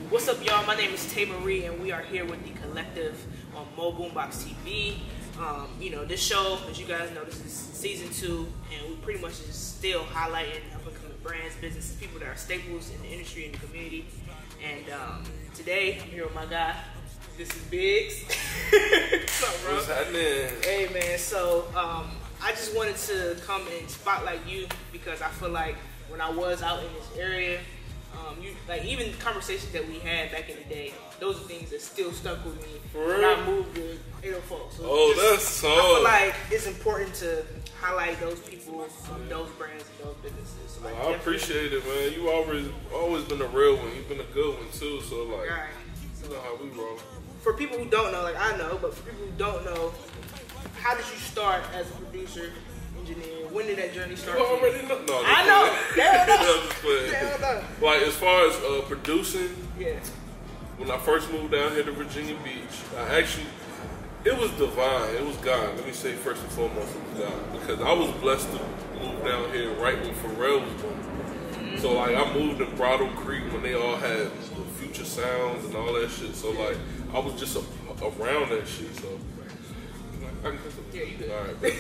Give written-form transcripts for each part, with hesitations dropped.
What's up, y'all? My name is Tay Marie, and we are here with the collective on MOBoombox TV. You know, this show, as you guys know, this is season 2, and we pretty much just still highlighting up-and-coming brands, businesses, people that are staples in the industry and the community. And today, I'm here with my guy. This is Biggz. What's up, bro? What's happening? Hey, man. So, I just wanted to come and spotlight you because I feel like when I was out in this area, even conversations that we had back in the day, those are things that still stuck with me when I moved to 804. So that's so. I feel like it's important to highlight those people, those brands, and those businesses. So I appreciate it, man. You always been a real one. You've been a good one too. So like, right. You know how we roll. For people who don't know, like I know, but for people who don't know, how did you start as a producer? Engineer. When did that journey start? You already know. No, I know. Hell no. Like as far as producing, yeah. When I first moved down here to Virginia Beach, it was divine. It was God. Let me say first and foremost, it was God, because I was blessed to move down here right when Pharrell was born. Mm-hmm. So like I moved in Bridle Creek when they all had the Future Sounds and all that shit. So like I was just around that shit. So. Yeah, you good. Alright, but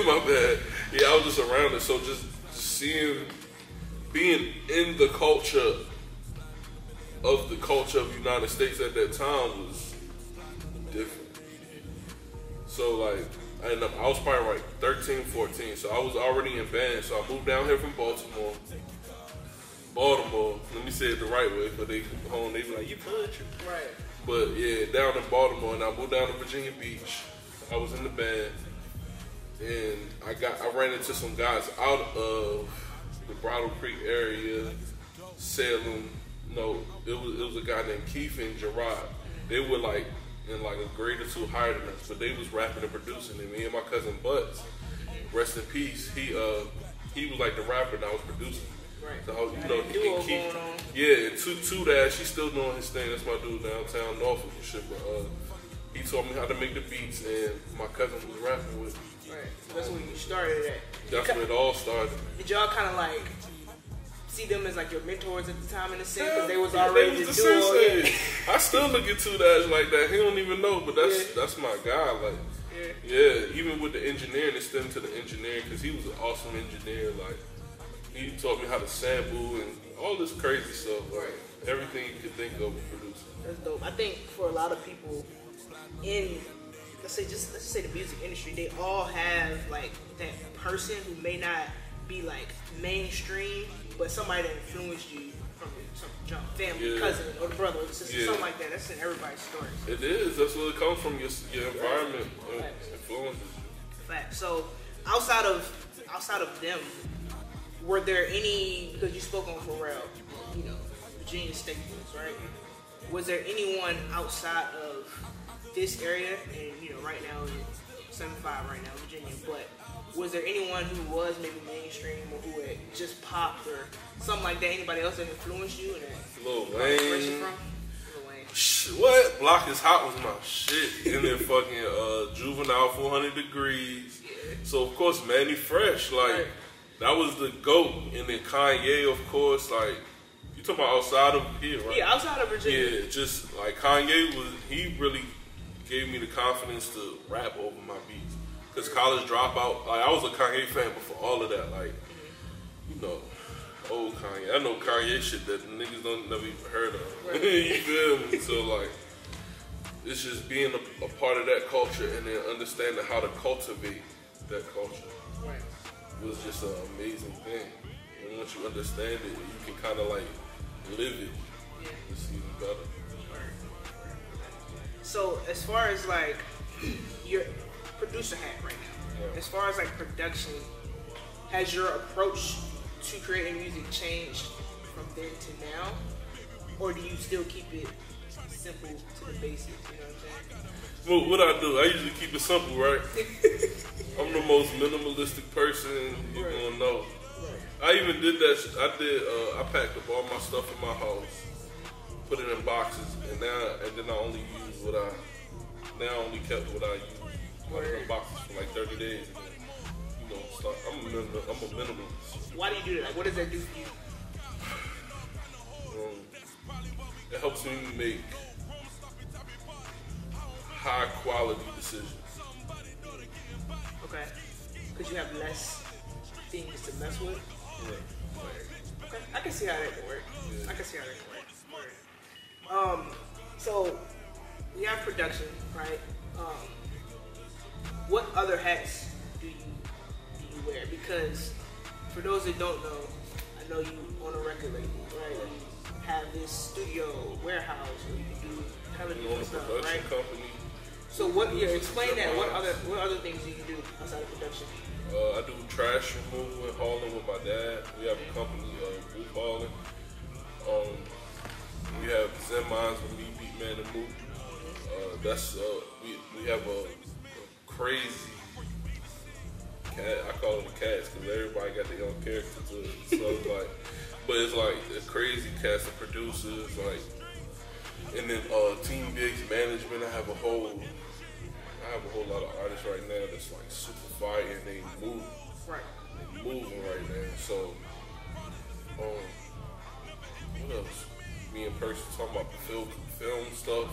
my bad. Yeah, I was just around it, so just being in the culture of the United States at that time was different. So like, I was probably like 13, 14, so I was already in band, so I moved down here from Baltimore, let me say it the right way, but they home, they be like, you country. Right. But yeah, down in Baltimore, and I moved down to Virginia Beach. I was in the band, and I ran into some guys out of the Bridle Creek area, Salem. No, it was a guy named Keith and Gerard. They were like in like a grade or two higher than us, but they was rapping and producing. And me and my cousin Butts, rest in peace, he was like the rapper and I was producing. Right. So you know, he keep, yeah, two that she's still doing his thing. That's my dude downtown Norfolk and shit. But he taught me how to make the beats, and my cousin was rapping with me. Right. So that's when you started at. That's when it all started. Did y'all kind of like see them as like your mentors at the time in the sense because they was already the doing it? I still look at two dash like that. He don't even know, but that's my guy. Like, yeah. Even with the engineering, it stemmed to the engineering because he was an awesome engineer. Like. He taught me how to sample and all this crazy stuff, like everything you could think of with producing. That's dope. I think for a lot of people in, let's just say the music industry, they all have like that person who may not be like mainstream, but somebody that influenced you from some jump, family, cousin, or the brother, or the sister, something like that. That's in everybody's stories. It is. That's where it comes from. Your environment influences. Fact. So outside of them. Were there any, because you spoke on Pharrell, you know, Virginia staples, right? Was there anyone outside of this area, and you know, right now in 75 right now, Virginia, but was there anyone who was maybe mainstream or who had just popped or something like that? Anybody else that influenced you? Lil Wayne. What? Block is Hot was my shit. And then fucking Juvenile 400 Degrees. Yeah. So of course Manny Fresh, like. Right. That was the GOAT, and then Kanye, of course, like, you talking about outside of here, right? Yeah, outside of Virginia. Yeah, just, like, Kanye he really gave me the confidence to rap over my beats. Because College Dropout, like, I was a Kanye fan before all of that, like, you know, old Kanye. I know Kanye shit that niggas never even heard of. Right. You feel me? So, like, it's just being a part of that culture and then understanding how to cultivate that culture. Right. Was just an amazing thing, and once you understand it, you can kind of like live it. It's even better. So as far as like your producer hat right now, as far as like production, has your approach to creating music changed from then to now, or do you still keep it simple to the basics? You know what I'm saying? Well, what I do, I usually keep it simple, right? I'm the most minimalistic person you're gonna know. I even did that. I packed up all my stuff in my house, put it in boxes, and then I only use what I. Now I only kept what I used. Like in boxes for like 30 days. And then, you know, I'm a minimalist. Why do you do that? Like, what does that do for you? It helps me make high quality decisions. Okay. Because you have less things to mess with. Right. Okay. I can see how that can work. Yeah. I can see how that can work. So we have production, right? What other hats do you wear? Because for those that don't know, I know you own a record label, right? You have this studio warehouse where you can do kind of different stuff, right? Company. So what? Yeah, explain that. What other things do you do outside of production? I do trash removal and hauling with my dad. We have a company, Boot Hauling. We have Zen Minds with me, Beatman and Moot. We have a crazy cat. I call them cats because everybody got their own character to it. So it's like, but it's like a crazy cast of producers, like, and then Team Biggz management. I have a whole lot of artists right now that's like super fire and they move. Right. They moving right now. So, what else? Me and Percy talking about the film stuff.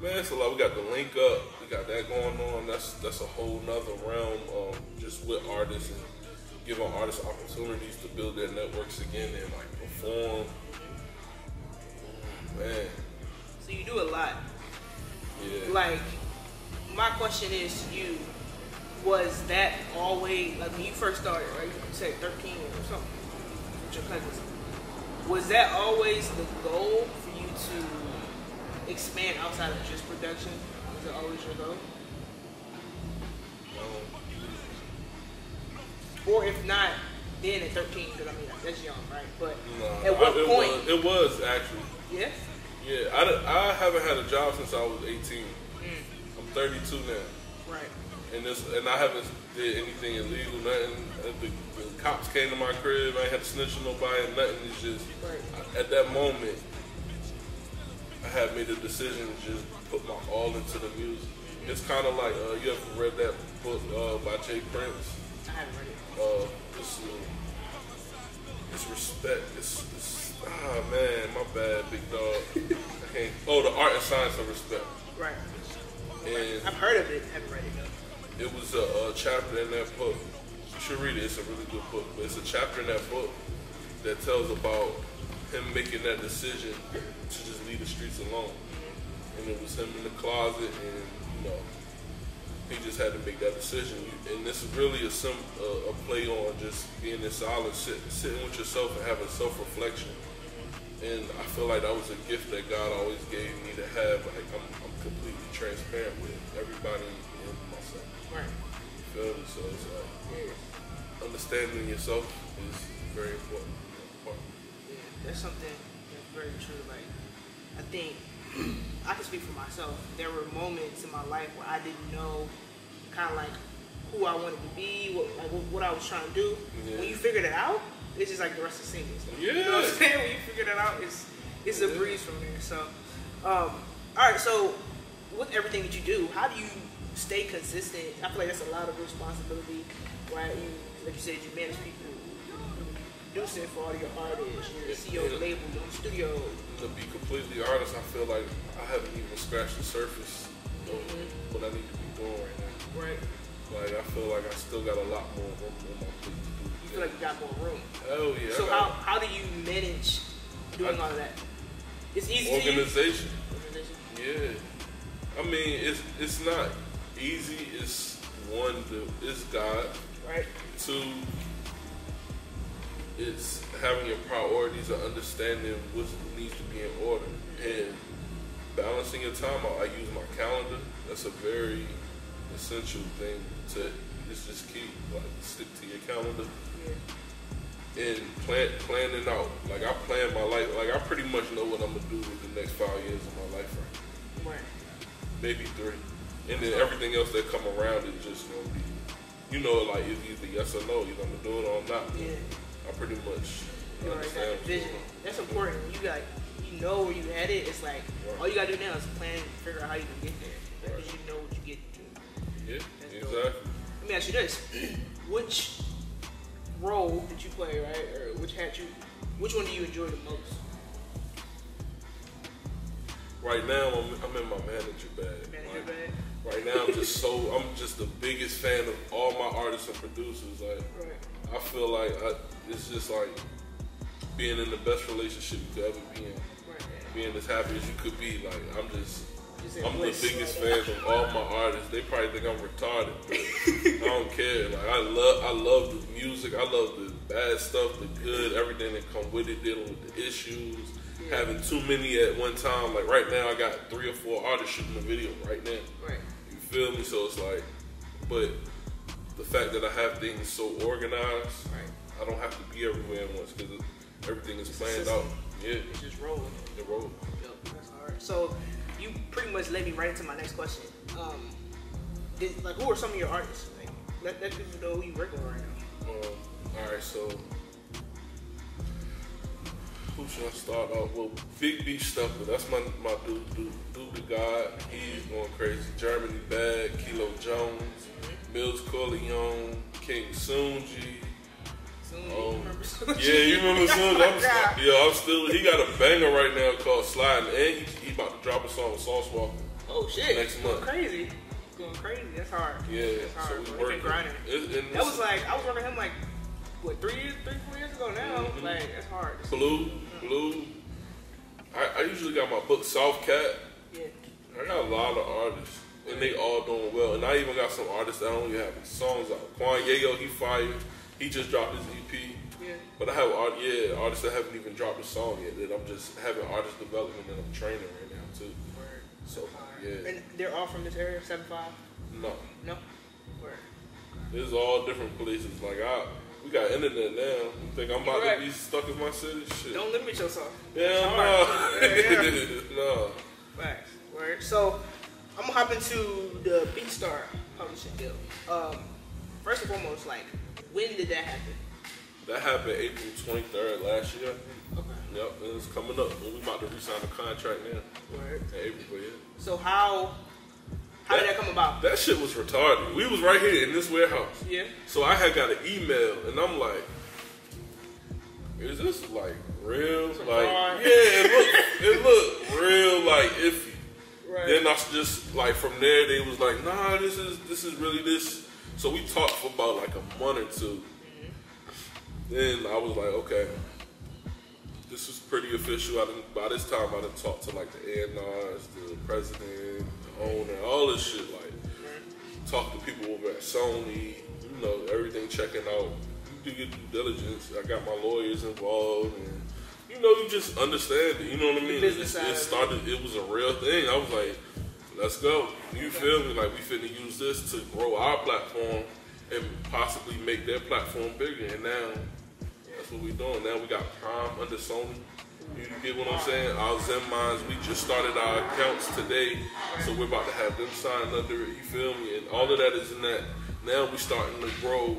Man, it's a lot. We got the link up. We got that going on. That's a whole nother realm. Just with artists and giving artists opportunities to build their networks again and like perform. Man. So you do a lot. Yeah. Like, my question is to you, was that always, like when you first started, right? You said 13 or something with your cousins. Was that always the goal for you to expand outside of just production? Was it always your goal? Or if not, then at 13, because I mean, that's young, right? But at what point? It was actually. Yeah? Yeah, I haven't had a job since I was 18. I'm 32 now. Right. And I haven't did anything illegal, nothing. The cops came to my crib, I ain't had to snitch on nobody, nothing. It's just, at that moment, I had made a decision to just put my all into the music. It's kind of like, you ever read that book by Jay Prince? I haven't read it. It's respect. Man, my bad, big dog. The Art and Science of Respect. Right. And I've heard of it, haven't read it though. It was a chapter in that book. You should read it. It's a really good book. But it's a chapter in that book that tells about him making that decision to just leave the streets alone. And it was him in the closet, and he just had to make that decision. And this is really a play on just being in silence, sitting with yourself and having self-reflection. And I feel like that was a gift that God always gave me to have. Like I'm completely transparent with everybody and myself. Right. You feel me? So it's like understanding yourself is very important. Yeah, that's something that's very true. Like, I think I can speak for myself. There were moments in my life where I didn't know kind of like who I wanted to be, what I was trying to do. Yeah. When you figure that out, it's just like the rest of singing stuff. Yeah. You know what I'm saying? When you figure that out, it's a breeze from there. So, all right. So, with everything that you do, how do you stay consistent? I feel like that's a lot of responsibility, right? Like you said, you manage people, producing for all your artists, you're the CEO of the label, you're in the studio. To be completely honest, I feel like I haven't even scratched the surface of what I need to be doing right now. Right. Like, I feel like I still got a lot more room on my plate to do. You feel like you got more room? Hell yeah. So how do you manage doing all of that? It's easy organization. to you? Organization. Yeah. I mean, it's not easy. It's it's God. Right. Two, it's having your priorities and understanding what needs to be in order. And balancing your time out. I use my calendar. That's a very essential thing to just keep, stick to your calendar. Yeah. And planning out. Like, I plan my life. Like, I pretty much know what I'm going to do with the next 5 years of my life right. Maybe 3. And then everything else that come around is just going to be, it's either yes or no. You're going to do it or not. Yeah. I pretty much understand. Got the vision. That's important. You know where you headed. It's like, all you got to do now is plan and figure out how you can get there. Because you know what you get to. Yeah, that's exactly. Dope. Let me ask you this. Which role did you play, right? Or which one do you enjoy the most? Right now, I'm in my manager bag. Right now, I'm just the biggest fan of all my artists and producers. Like, I feel like it's just like being in the best relationship you could ever be in. Being as happy as you could be. Like, I'm the biggest fan of all my artists. They probably think I'm retarded, but I don't care. Like, I love the music. I love the bad stuff, the good, everything that come with it, dealing with the issues. Having too many at one time. Like right now I got 3 or 4 artists shooting a video right now. You feel me? So it's like, but the fact that I have things so organized, I don't have to be everywhere at once because everything is planned out. Yeah. It's just rolling. It rolls. Yep, that's hard. So you pretty much led me right into my next question. Who are some of your artists? Like, let people know who you working with right now. Alright, so who should I start off? Well, Biggz Stepper, that's my dude the God. He's going crazy. Germany Bad, Kilo Jones, Mills Corleone, King Soonji. Yeah, you remember Soonji? He got a banger right now called Sliding, and he about to drop a song with Sauce Walker. Oh shit! Next month. Going crazy. That's hard. Yeah, that's hard. So we working. Grinding. That was like I was working him like 4 years ago now. Like it's hard. Blue. I usually got my book South Cat. Yeah. I got a lot of artists, and they all doing well. And I even got some artists that don't even have songs out. Yayo, he fired. He just dropped his EP. Yeah. But I have artists that haven't even dropped a song yet. That I'm just having artist development and I'm training right now too. Word. So yeah. And they're all from this area, 7-5? No. Word. It's all different places. Like we got internet now. You think I'm about to be stuck in my city? Shit. Don't limit yourself. Yeah, no. No. Facts. Word. So I'm gonna hop into the BeatStar publishing deal. First and foremost, like, when did that happen? That happened April 23rd last year. Okay. Yep, and it's coming up. And we about to re-sign the contract now. Word. In April, yeah. So how did that come about? That shit was retarded. We was right here in this warehouse. Yeah. So I had got an email, and I'm like, is this like real? Like, it looked real, like iffy. Right. Then I just like from there they was like, nah, this is really this. So we talked for about like a month or two. Then I was like, okay, this is pretty official. By this time I done talked to like the A&Rs, the president, the owner, all this shit. Like, talk to people over at Sony, everything checking out. You do your due diligence. I got my lawyers involved, and you just understand it. You know what I mean? It was a real thing. I was like, let's go. You feel me? Like, we finna use this to grow our platform and possibly make their platform bigger. And now, that's what we doing. Now we got Prime under Sony. You get what I'm saying? Our Zen Minds, we just started our accounts today, so we're about to have them signed under it. You feel me? And all of that is in that. Now we starting to grow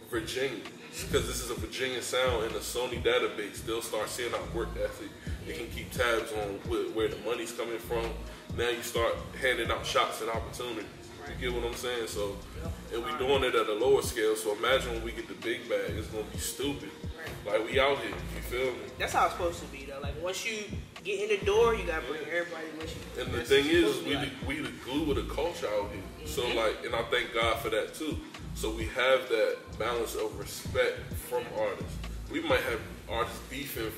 Virginia, because this is a Virginia sound in the Sony database. They'll start seeing our work ethic. They can keep tabs on where the money's coming from. Now you start handing out shots and opportunities. You get what I'm saying? So, and we doing it at a lower scale. So imagine when we get the big bag, it's gonna be stupid. Like, we out here. You feel me? That's how it's supposed to be, though. Like, once you get in the door, you gotta bring everybody with you. And the thing is, we the glue of the culture out here. So like, and I thank God for that too. So we have that balance of respect from artists. We might have artists beefing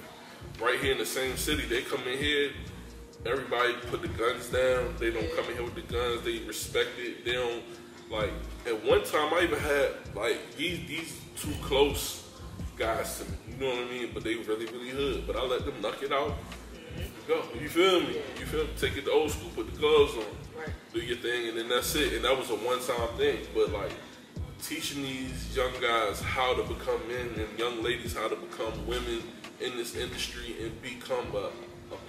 right here in the same city. They come in here, everybody put the guns down. They don't come in here with the guns. They respect it. They don't, like, at one time I even had like these two close guys to me. You know what I mean? But they really, really hood. But I let them knock it out. Go. You feel me? You feel me? Take it to old school, put the gloves on, do your thing, and then that's it. And that was a one-time thing. But like, teaching these young guys how to become men and young ladies how to become women in this industry and become a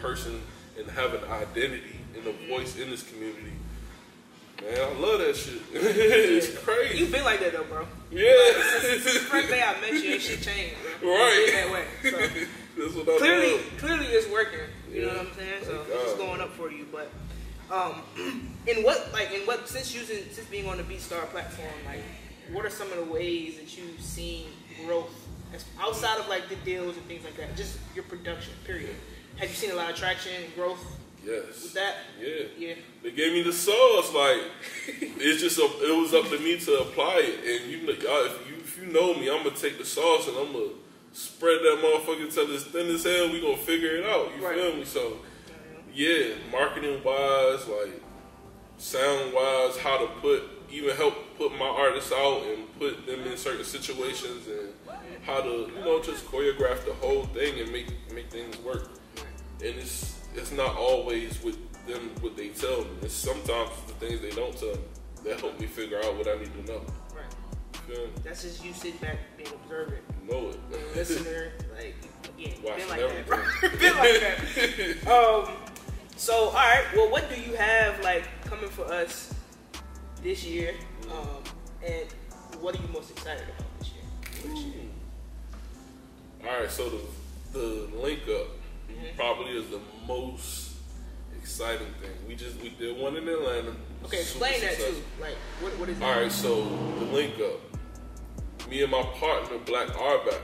person and have an identity and a voice in this community. Man, I love that shit. It's crazy. You been like that though, bro. Yeah. Since the first day I met you, ain't shit changed, bro. Right. You been that way. So that's what I clearly it's working. You know what I'm saying? So it's just going up for you. But since being on the BeatStar platform, like, what are some of the ways that you've seen growth outside of like the deals and things like that? Just your production, period. Have you seen a lot of traction and growth Yes. With that? Yeah. Yeah. They gave me the sauce. Like, it's just it was up to me to apply it. And you know, if you know me, I'm gonna take the sauce and I'm gonna spread that motherfucker until it's thin as hell. We gonna figure it out. You feel me? So, yeah, marketing wise, like sound wise, how to even help put my artists out and put them in certain situations, and how to just choreograph the whole thing and make things work. And it's not always with them what they tell me. It's sometimes the things they don't tell me that help me figure out what I need to know. Right. Feel me? That's just you sit back being observant. Know it. Listener, like, again, watching been like everything. that. Been like that. So, all right. Well, what do you have like coming for us this year? And what are you most excited about this year? All right. So the link up probably is the most exciting thing. We did one in Atlanta. Okay, explain that too. Like, what is that? All right. So the link up. Me and my partner, Black Arback,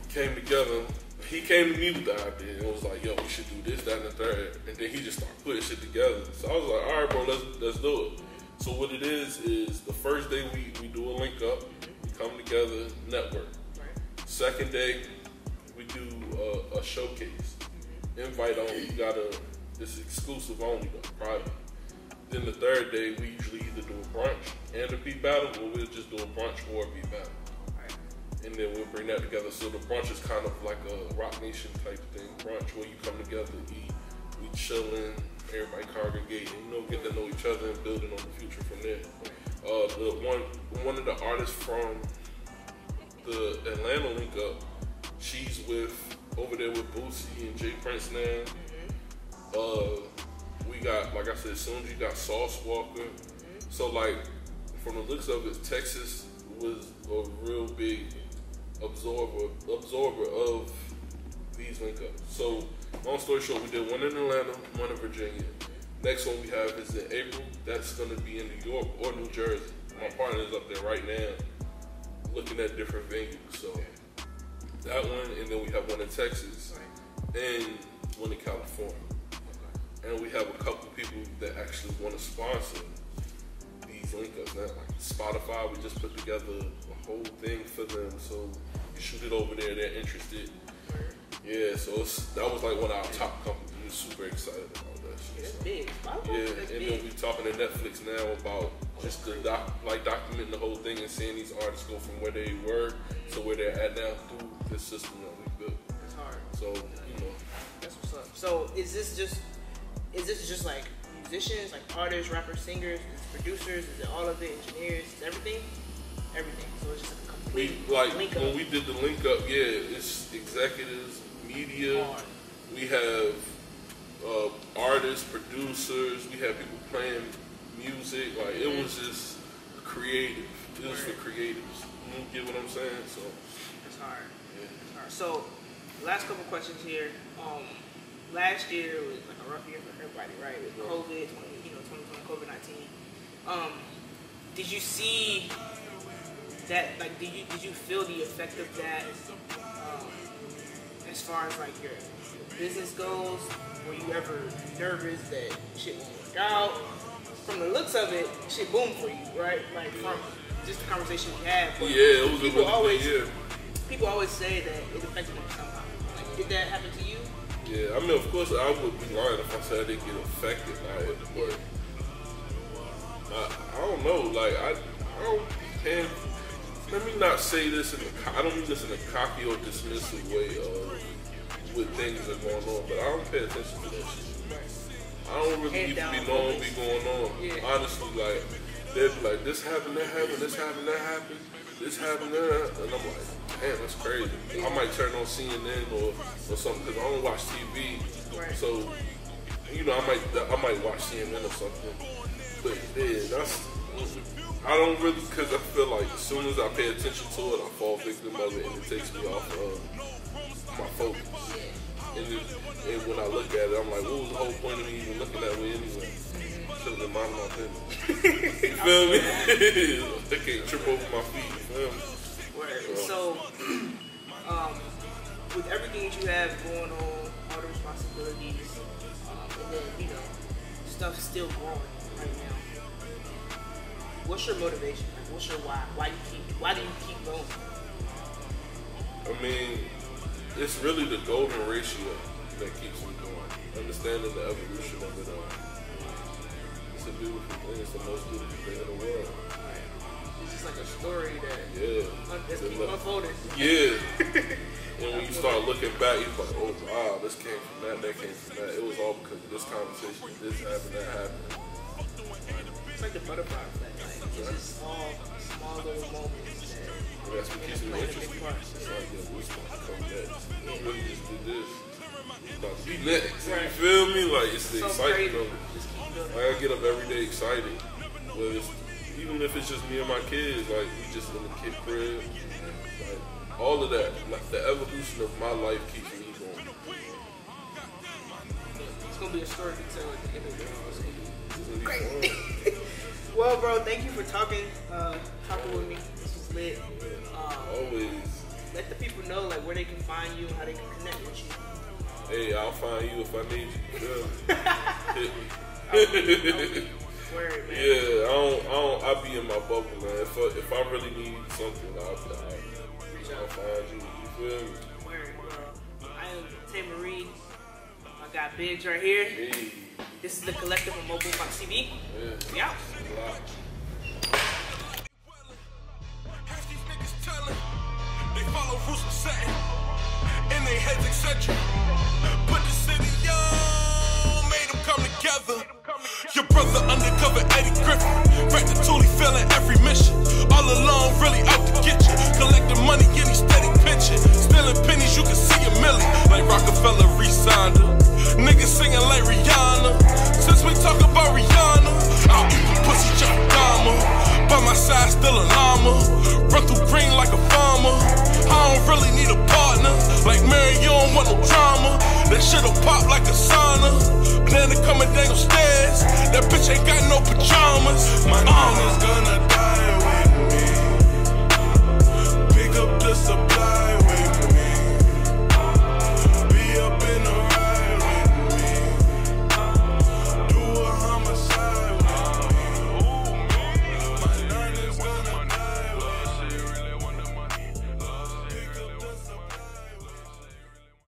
came together. He came to me with the idea and was like, yo, we should do this, that, and the third. And then he just started putting shit together. So I was like, all right, bro, let's do it. So what it is the first day we do a link up, we come together, network. Right. Second day, we do a showcase. Invite only. It's exclusive only though, private. Then the third day, we usually either do a brunch and a beat battle, or we'll just do a brunch or a beat battle. And then we'll bring that together. So the brunch is kind of like a Rock Nation type thing. Brunch where you come together, eat, we chillin', everybody congregating, get to know each other and building on the future from there. One of the artists from the Atlanta link up, she's over there with Boosie and Jay Prince now. We got, like I said, Soonji, you got Sauce Walker. So like, from the looks of it, Texas was a real big absorber of these link ups. So long story short, we did one in Atlanta, one in Virginia. Next one we have is in April. That's going to be in New York or New Jersey. My partner is up there right now looking at different venues. So that one, and then we have one in Texas and one in California. And we have a couple people that actually want to sponsor these link ups now. Like Spotify, we just put together a whole thing for them. So you shoot it over there, they're interested. Yeah, so that was like one of our top companies. We're super excited about that shit. That's big. Then we're talking to Netflix now about just documenting the whole thing and seeing these artists go from where they were to where they're at now through this system that we built. It's hard. So, That's what's up. So is this just like musicians, like artists, rappers, singers, producers? Is it all of it? Engineers? Is everything? Everything. So it's just like a complete link up. When we did the link up, it's executives, media. We have artists, producers. We have people playing music. Like it was just creative. It was for creatives. You get what I'm saying? So it's hard. Yeah. It's hard. So last couple questions here. Last year was like a rough year for everybody, right? With COVID, 2020, COVID-19. Did you see that? Like, did you feel the effect of that? As far as like your business goes, were you ever nervous that shit won't work out? From the looks of it, shit boomed for you, right? Like from just the conversation we had. But it was a really good year. People always say that it affected them somehow. Like, did that happen to you? Yeah, I mean, of course, I would be lying if I said I didn't get affected by it, but I don't know. Like, I don't. And let me not say this I don't mean this in a cocky or dismissive way with things that are going on, but I don't pay attention to that shit. I don't really even be knowing what be going on. Yeah. Honestly, like, they'd be like, this happened, that happened, this happened, that happened, this happened, that, and I'm like, damn, that's crazy. I might turn on CNN or something because I don't watch TV. Right. So, I might watch CNN or something. But yeah, I don't really, because I feel like as soon as I pay attention to it, I fall victim of it and it takes me off my focus. And when I look at it, I'm like, what was the whole point of me even looking that way anyway? Should have been minding my business. You feel me? I can't trip over my feet. You feel me? So, with everything that you have going on, all the responsibilities, then, you know, stuff's still growing right now. What's your motivation? Like, what's your why? Why do you keep going? I mean, it's really the golden ratio that keeps me going. Understanding the evolution of it all. It's a beautiful thing. It's the most beautiful thing in the world. It's just like a story that that's keep unfolding. Yeah. And when you start looking back, you're like, oh wow, this came from that came from that. It was all because of this conversation, this happened, that happened. It's like the butterfly effect. Like, it's just all small little moments that that's what keeps me interested. It's like, yo, what's about to come next? You really just did this. It's about to be next. You feel me? Like, it's the excitement of it. Like, I get up every day excited. Whether it's, even if it's just me and my kids, like, we just in the kid crib. Like, all of that, like, the evolution of my life keeps me going. It's going to be a story to tell at the end of the day. It's going to be great. Well, bro, thank you for talking with me. This was lit. Always. Let the people know like where they can find you and how they can connect with you. Hey, I'll find you if I need you. Hit me. Word, man. Yeah, I'll be in my bubble, man. If I really need something, I'll find you. You feel me? Word, bro. I am Tay Marie. I got Biggz right here. Hey. This is the collective of MOBoombox TV. Yeah. They follow rules of setting in their heads, etc. Put the city on, made them come together. Your brother undercover Eddie Griffin, Ratatouille failing every mission. All alone, really out the kitchen. Collecting money, getting steady pitching. Stealing pennies, you can see a million. Like Rockefeller re-signed her. Niggas singing like Rihanna. Since we talk about Rihanna, I'll eat the pussy Jeff Dahmer. By my side, still a llama. Run through green like a farmer. I don't really need a partner. Like Mary, you don't want no drama. That shit'll pop like a sauna. Banana coming down the stairs. That bitch ain't got no pajamas. My nine is